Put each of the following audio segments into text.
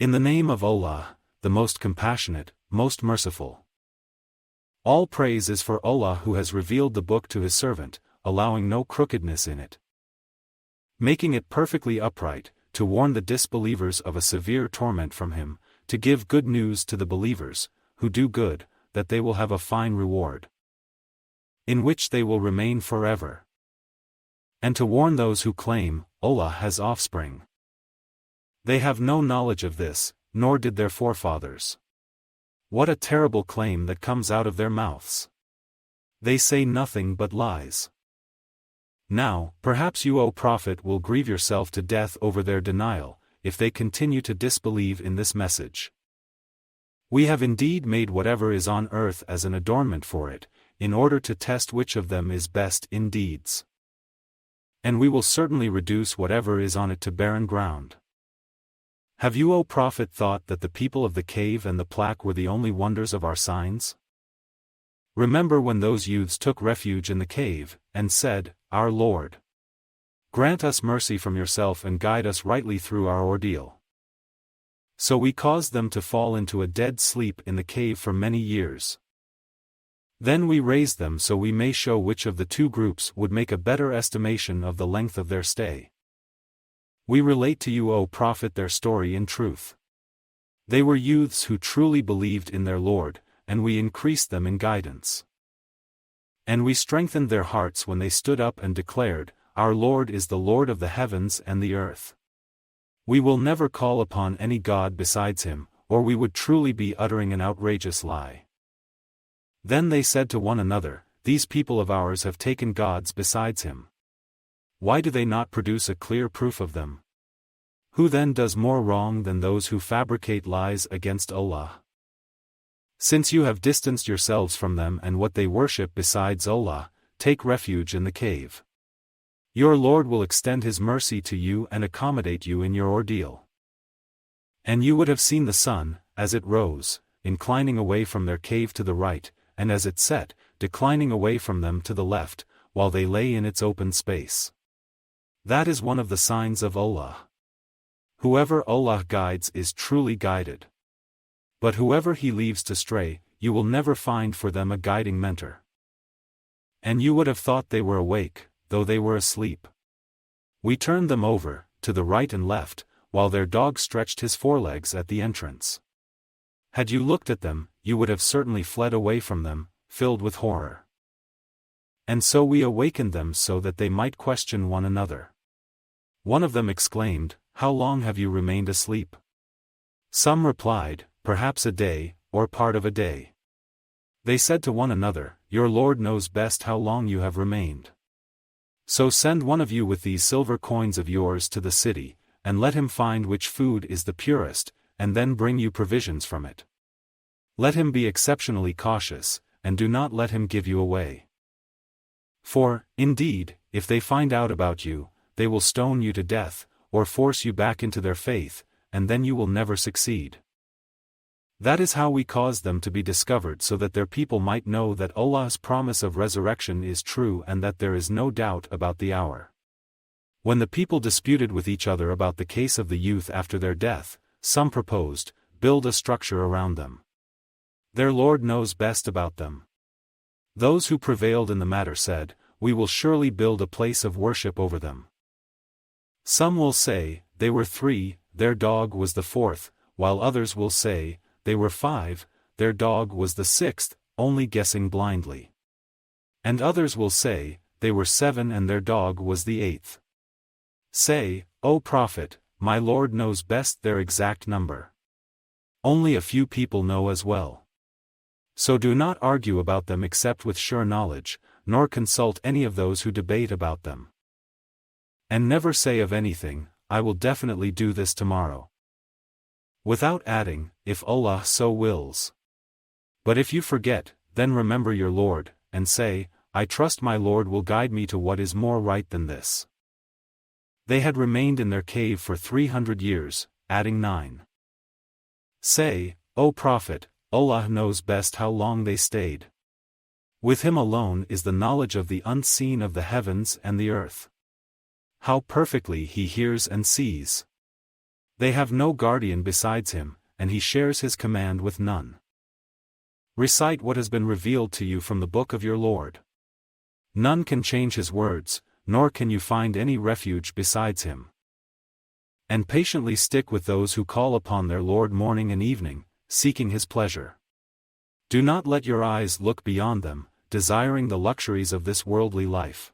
In the name of Allah, the most compassionate, most merciful. All praise is for Allah who has revealed the book to his servant, allowing no crookedness in it, making it perfectly upright, to warn the disbelievers of a severe torment from him, to give good news to the believers, who do good, that they will have a fine reward, in which they will remain forever, and to warn those who claim, Allah has offspring. They have no knowledge of this, nor did their forefathers. What a terrible claim that comes out of their mouths. They say nothing but lies. Now, perhaps you, O Prophet, will grieve yourself to death over their denial, if they continue to disbelieve in this message. We have indeed made whatever is on earth as an adornment for it, in order to test which of them is best in deeds. And we will certainly reduce whatever is on it to barren ground. Have you, O Prophet, thought that the people of the cave and the plaque were the only wonders of our signs? Remember when those youths took refuge in the cave, and said, Our Lord, grant us mercy from yourself and guide us rightly through our ordeal. So we caused them to fall into a dead sleep in the cave for many years. Then we raised them so we may show which of the two groups would make a better estimation of the length of their stay. We relate to you, O Prophet, their story in truth. They were youths who truly believed in their Lord, and we increased them in guidance. And we strengthened their hearts when they stood up and declared, Our Lord is the Lord of the heavens and the earth. We will never call upon any god besides him, or we would truly be uttering an outrageous lie. Then they said to one another, These people of ours have taken gods besides him. Why do they not produce a clear proof of them? Who then does more wrong than those who fabricate lies against Allah? Since you have distanced yourselves from them and what they worship besides Allah, take refuge in the cave. Your Lord will extend his mercy to you and accommodate you in your ordeal. And you would have seen the sun, as it rose, inclining away from their cave to the right, and as it set, declining away from them to the left, while they lay in its open space. That is one of the signs of Allah. Whoever Allah guides is truly guided. But whoever he leaves to stray, you will never find for them a guiding mentor. And you would have thought they were awake, though they were asleep. We turned them over, to the right and left, while their dog stretched his forelegs at the entrance. Had you looked at them, you would have certainly fled away from them, filled with horror. And so we awakened them so that they might question one another. One of them exclaimed, How long have you remained asleep? Some replied, Perhaps a day, or part of a day. They said to one another, Your Lord knows best how long you have remained. So send one of you with these silver coins of yours to the city, and let him find which food is the purest, and then bring you provisions from it. Let him be exceptionally cautious, and do not let him give you away. For, indeed, if they find out about you, they will stone you to death, or force you back into their faith, and then you will never succeed. That is how we caused them to be discovered so that their people might know that Allah's promise of resurrection is true and that there is no doubt about the hour. When the people disputed with each other about the case of the youth after their death, some proposed, build a structure around them. Their Lord knows best about them. Those who prevailed in the matter said, We will surely build a place of worship over them. Some will say, They were 3, their dog was the 4th, while others will say, They were 5, their dog was the 6th, only guessing blindly. And others will say, They were 7 and their dog was the 8th. Say, O Prophet, my Lord knows best their exact number. Only a few people know as well. So do not argue about them except with sure knowledge, nor consult any of those who debate about them. And never say of anything, I will definitely do this tomorrow, without adding, if Allah so wills. But if you forget, then remember your Lord, and say, I trust my Lord will guide me to what is more right than this. They had remained in their cave for 300 years, adding 9. Say, O Prophet, Allah knows best how long they stayed. With him alone is the knowledge of the unseen of the heavens and the earth. How perfectly he hears and sees. They have no guardian besides him, and he shares his command with none. Recite what has been revealed to you from the book of your Lord. None can change his words, nor can you find any refuge besides him. And patiently stick with those who call upon their Lord morning and evening, seeking his pleasure. Do not let your eyes look beyond them, desiring the luxuries of this worldly life.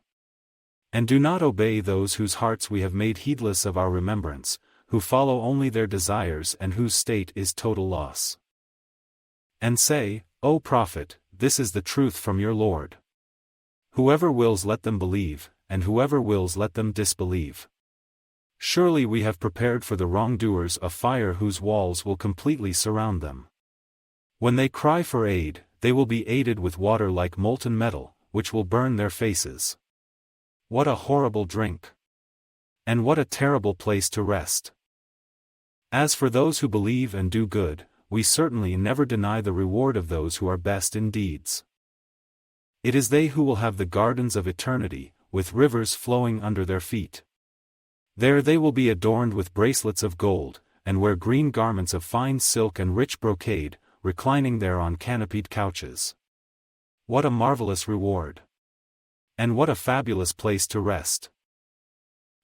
And do not obey those whose hearts we have made heedless of our remembrance, who follow only their desires and whose state is total loss. And say, O Prophet, this is the truth from your Lord. Whoever wills let them believe, and whoever wills let them disbelieve. Surely we have prepared for the wrongdoers a fire whose walls will completely surround them. When they cry for aid, they will be aided with water like molten metal, which will burn their faces. What a horrible drink! And what a terrible place to rest! As for those who believe and do good, we certainly never deny the reward of those who are best in deeds. It is they who will have the gardens of eternity, with rivers flowing under their feet. There they will be adorned with bracelets of gold, and wear green garments of fine silk and rich brocade, reclining there on canopied couches. What a marvelous reward! And what a fabulous place to rest!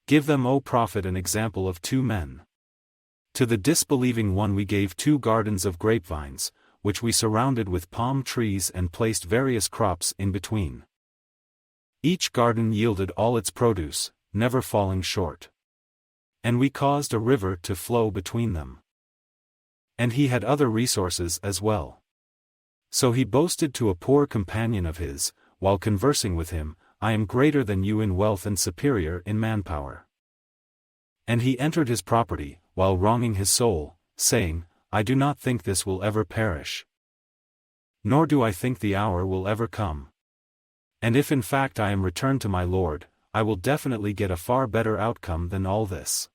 Give them, O Prophet, an example of two men. To the disbelieving one we gave 2 gardens of grapevines, which we surrounded with palm trees and placed various crops in between. Each garden yielded all its produce, never falling short. And we caused a river to flow between them. And he had other resources as well. So he boasted to a poor companion of his, while conversing with him, I am greater than you in wealth and superior in manpower. And he entered his property, while wronging his soul, saying, I do not think this will ever perish. Nor do I think the hour will ever come. And if in fact I am returned to my Lord, I will definitely get a far better outcome than all this.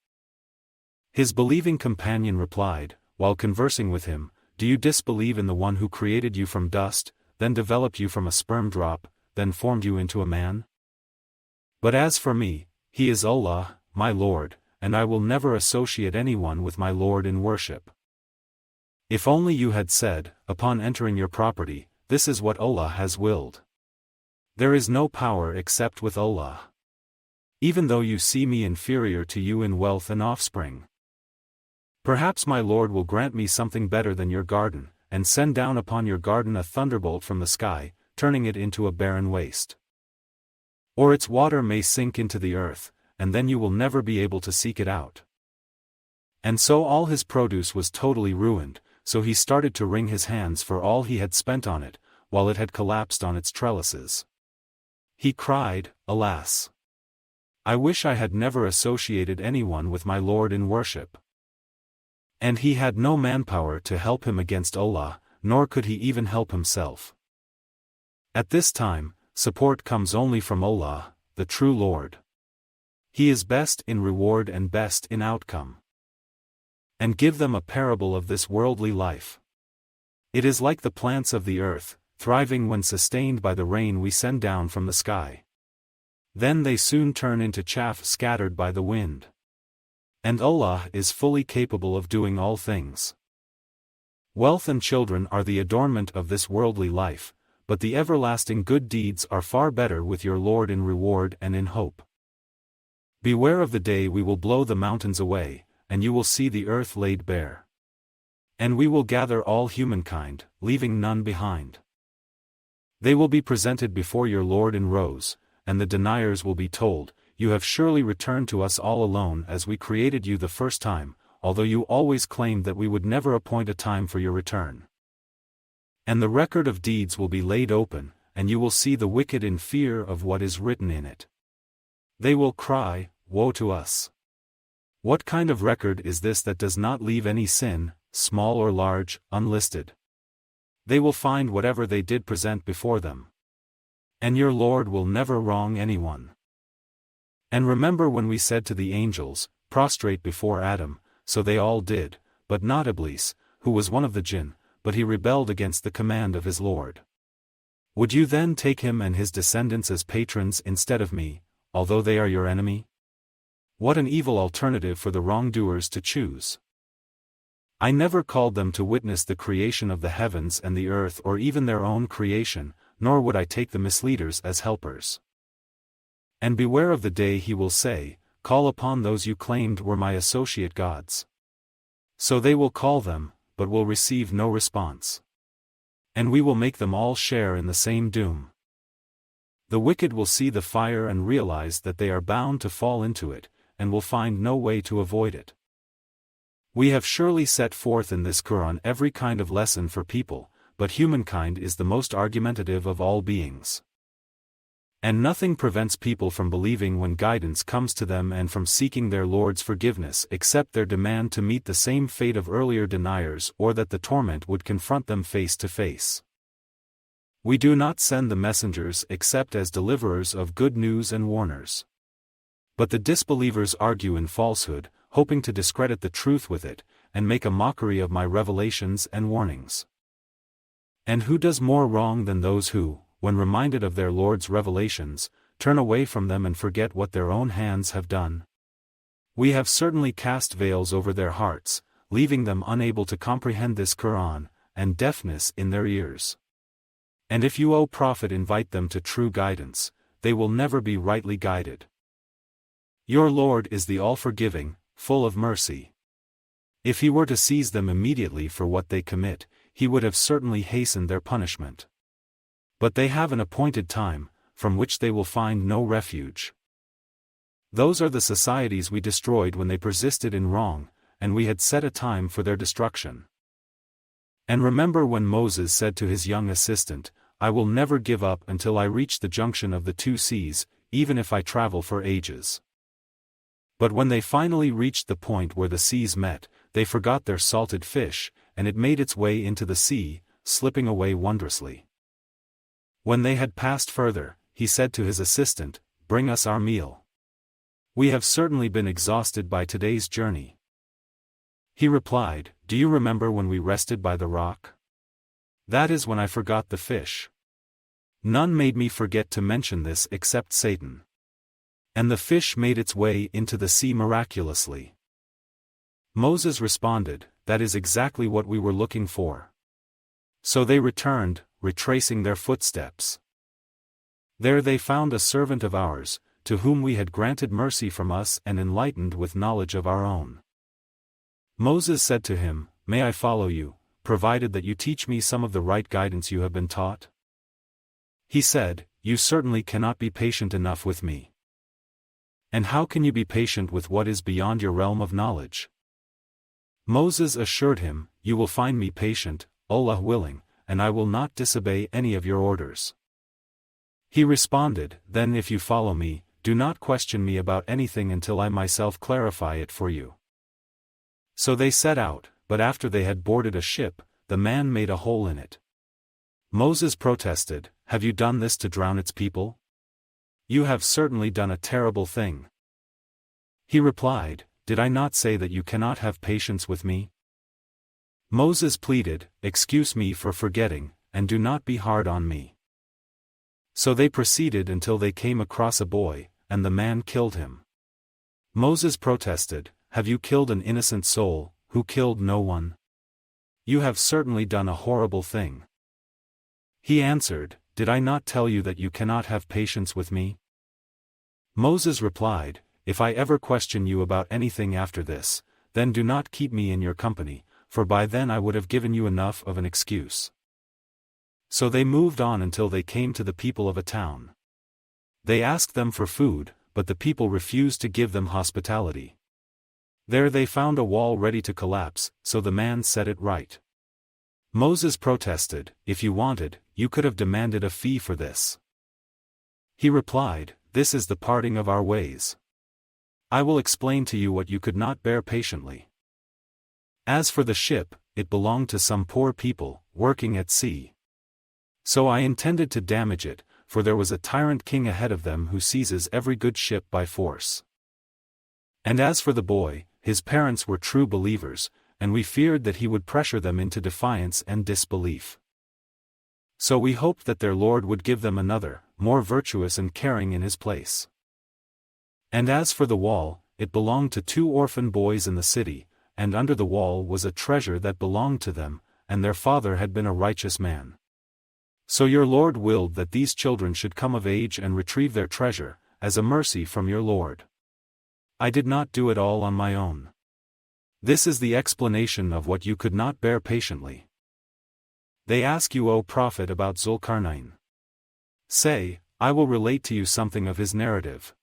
His believing companion replied, while conversing with him, do you disbelieve in the one who created you from dust, then developed you from a sperm drop, then formed you into a man? But as for me, he is Allah, my Lord, and I will never associate anyone with my Lord in worship. If only you had said, upon entering your property, this is what Allah has willed. There is no power except with Allah. Even though you see me inferior to you in wealth and offspring. Perhaps my Lord will grant me something better than your garden, and send down upon your garden a thunderbolt from the sky, turning it into a barren waste. Or its water may sink into the earth, and then you will never be able to seek it out. And so all his produce was totally ruined, so he started to wring his hands for all he had spent on it, while it had collapsed on its trellises. He cried, Alas! I wish I had never associated anyone with my Lord in worship. And he had no manpower to help him against Allah, nor could he even help himself. At this time, support comes only from Allah, the true Lord. He is best in reward and best in outcome. And give them a parable of this worldly life. It is like the plants of the earth, thriving when sustained by the rain we send down from the sky. Then they soon turn into chaff scattered by the wind. And Allah is fully capable of doing all things. Wealth and children are the adornment of this worldly life, but the everlasting good deeds are far better with your Lord in reward and in hope. Beware of the day we will blow the mountains away, and you will see the earth laid bare. And we will gather all humankind, leaving none behind. They will be presented before your Lord in rows, and the deniers will be told, You have surely returned to us all alone as we created you the first time, although you always claimed that we would never appoint a time for your return. And the record of deeds will be laid open, and you will see the wicked in fear of what is written in it. They will cry, Woe to us! What kind of record is this that does not leave any sin, small or large, unlisted? They will find whatever they did present before them. And your Lord will never wrong anyone. And remember when we said to the angels, Prostrate before Adam, so they all did, but not Iblis, who was one of the jinn, but he rebelled against the command of his Lord. Would you then take him and his descendants as patrons instead of me, although they are your enemy? What an evil alternative for the wrongdoers to choose. I never called them to witness the creation of the heavens and the earth or even their own creation, nor would I take the misleaders as helpers. And beware of the day he will say, call upon those you claimed were my associate gods. So they will call them, but will receive no response. And we will make them all share in the same doom. The wicked will see the fire and realize that they are bound to fall into it, and will find no way to avoid it. We have surely set forth in this Qur'an every kind of lesson for people, but humankind is the most argumentative of all beings. And nothing prevents people from believing when guidance comes to them and from seeking their Lord's forgiveness except their demand to meet the same fate of earlier deniers or that the torment would confront them face to face. We do not send the messengers except as deliverers of good news and warners. But the disbelievers argue in falsehood, hoping to discredit the truth with it, and make a mockery of my revelations and warnings. And who does more wrong than those who, when reminded of their Lord's revelations, turn away from them and forget what their own hands have done? We have certainly cast veils over their hearts, leaving them unable to comprehend this Qur'an, and deafness in their ears. And if you, O Prophet, invite them to true guidance, they will never be rightly guided. Your Lord is the all-forgiving, full of mercy. If he were to seize them immediately for what they commit, he would have certainly hastened their punishment. But they have an appointed time, from which they will find no refuge. Those are the societies we destroyed when they persisted in wrong, and we had set a time for their destruction. And remember when Moses said to his young assistant, I will never give up until I reach the junction of the two seas, even if I travel for ages. But when they finally reached the point where the seas met, they forgot their salted fish, and it made its way into the sea, slipping away wondrously. When they had passed further, he said to his assistant, bring us our meal. We have certainly been exhausted by today's journey. He replied, do you remember when we rested by the rock? That is when I forgot the fish. None made me forget to mention this except Satan. And the fish made its way into the sea miraculously. Moses responded, that is exactly what we were looking for. So they returned, retracing their footsteps. There they found a servant of ours, to whom we had granted mercy from us and enlightened with knowledge of our own. Moses said to him, may I follow you, provided that you teach me some of the right guidance you have been taught? He said, you certainly cannot be patient enough with me. And how can you be patient with what is beyond your realm of knowledge? Moses assured him, you will find me patient, Allah willing, and I will not disobey any of your orders. He responded, then if you follow me, do not question me about anything until I myself clarify it for you. So they set out, but after they had boarded a ship, the man made a hole in it. Moses protested, have you done this to drown its people? You have certainly done a terrible thing. He replied, did I not say that you cannot have patience with me? Moses pleaded, excuse me for forgetting, and do not be hard on me. So they proceeded until they came across a boy, and the man killed him. Moses protested, have you killed an innocent soul, who killed no one? You have certainly done a horrible thing. He answered, did I not tell you that you cannot have patience with me? Moses replied, if I ever question you about anything after this, then do not keep me in your company, for by then I would have given you enough of an excuse. So they moved on until they came to the people of a town. They asked them for food, but the people refused to give them hospitality. There they found a wall ready to collapse, so the man set it right. Moses protested, if you wanted, you could have demanded a fee for this. He replied, this is the parting of our ways. I will explain to you what you could not bear patiently. As for the ship, it belonged to some poor people, working at sea. So I intended to damage it, for there was a tyrant king ahead of them who seizes every good ship by force. And as for the boy, his parents were true believers, and we feared that he would pressure them into defiance and disbelief. So we hoped that their Lord would give them another, more virtuous and caring in his place. And as for the wall, it belonged to 2 orphan boys in the city, and under the wall was a treasure that belonged to them, and their father had been a righteous man. So your Lord willed that these children should come of age and retrieve their treasure, as a mercy from your Lord. I did not do it all on my own. This is the explanation of what you could not bear patiently. They ask you, O Prophet, about Zulkarnain. Say, I will relate to you something of his narrative.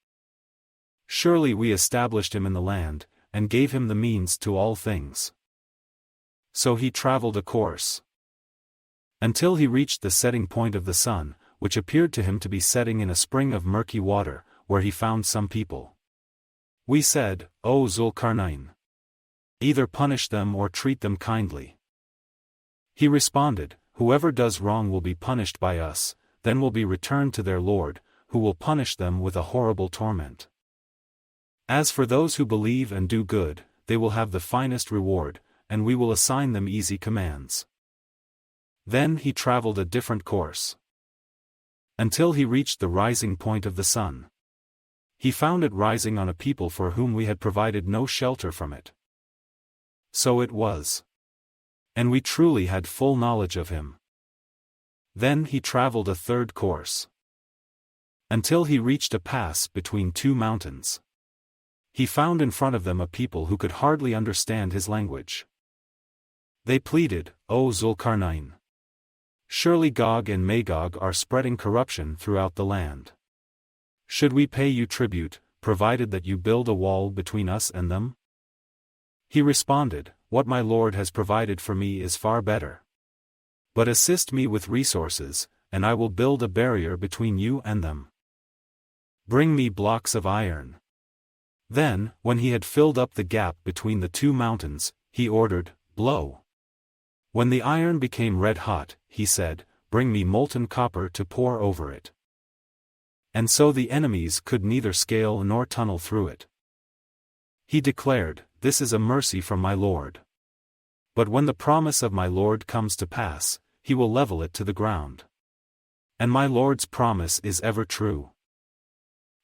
Surely we established him in the land, and gave him the means to all things. So he traveled a course, until he reached the setting point of the sun, which appeared to him to be setting in a spring of murky water, where he found some people. We said, O Zulkarnain, either punish them or treat them kindly. He responded, whoever does wrong will be punished by us, then will be returned to their Lord, who will punish them with a horrible torment. As for those who believe and do good, they will have the finest reward, and we will assign them easy commands. Then he traveled a different course, until he reached the rising point of the sun. He found it rising on a people for whom we had provided no shelter from it. So it was. And we truly had full knowledge of him. Then he traveled a third course, until he reached a pass between 2 mountains. He found in front of them a people who could hardly understand his language. They pleaded, O Zulkarnain, surely Gog and Magog are spreading corruption throughout the land. Should we pay you tribute, provided that you build a wall between us and them? He responded, what my Lord has provided for me is far better. But assist me with resources, and I will build a barrier between you and them. Bring me blocks of iron. Then, when he had filled up the gap between the 2 mountains, he ordered, blow. When the iron became red hot, he said, bring me molten copper to pour over it. And so the enemies could neither scale nor tunnel through it. He declared, this is a mercy from my Lord. But when the promise of my Lord comes to pass, he will level it to the ground. And my Lord's promise is ever true.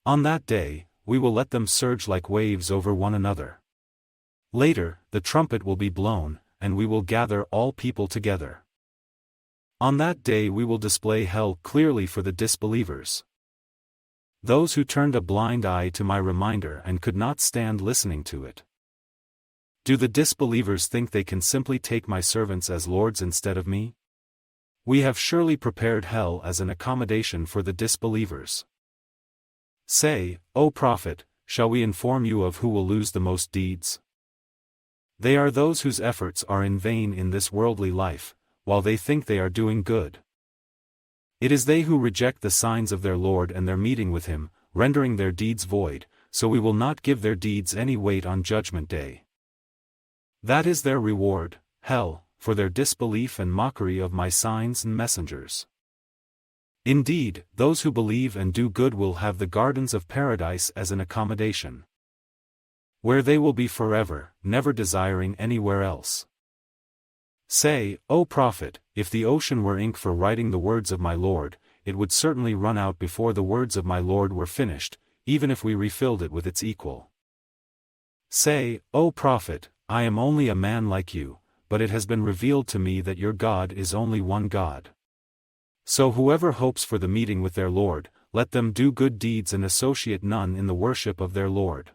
On that day, we will let them surge like waves over one another. Later, the trumpet will be blown, and we will gather all people together. On that day we will display hell clearly for the disbelievers. Those who turned a blind eye to my reminder and could not stand listening to it. Do the disbelievers think they can simply take my servants as lords instead of me? We have surely prepared hell as an accommodation for the disbelievers. Say, O Prophet, shall we inform you of who will lose the most deeds? They are those whose efforts are in vain in this worldly life, while they think they are doing good. It is they who reject the signs of their Lord and their meeting with him, rendering their deeds void, so we will not give their deeds any weight on Judgment Day. That is their reward, hell, for their disbelief and mockery of my signs and messengers. Indeed, those who believe and do good will have the gardens of paradise as an accommodation, where they will be forever, never desiring anywhere else. Say, O Prophet, if the ocean were ink for writing the words of my Lord, it would certainly run out before the words of my Lord were finished, even if we refilled it with its equal. Say, O Prophet, I am only a man like you, but it has been revealed to me that your God is only one God. So whoever hopes for the meeting with their Lord, let them do good deeds and associate none in the worship of their Lord.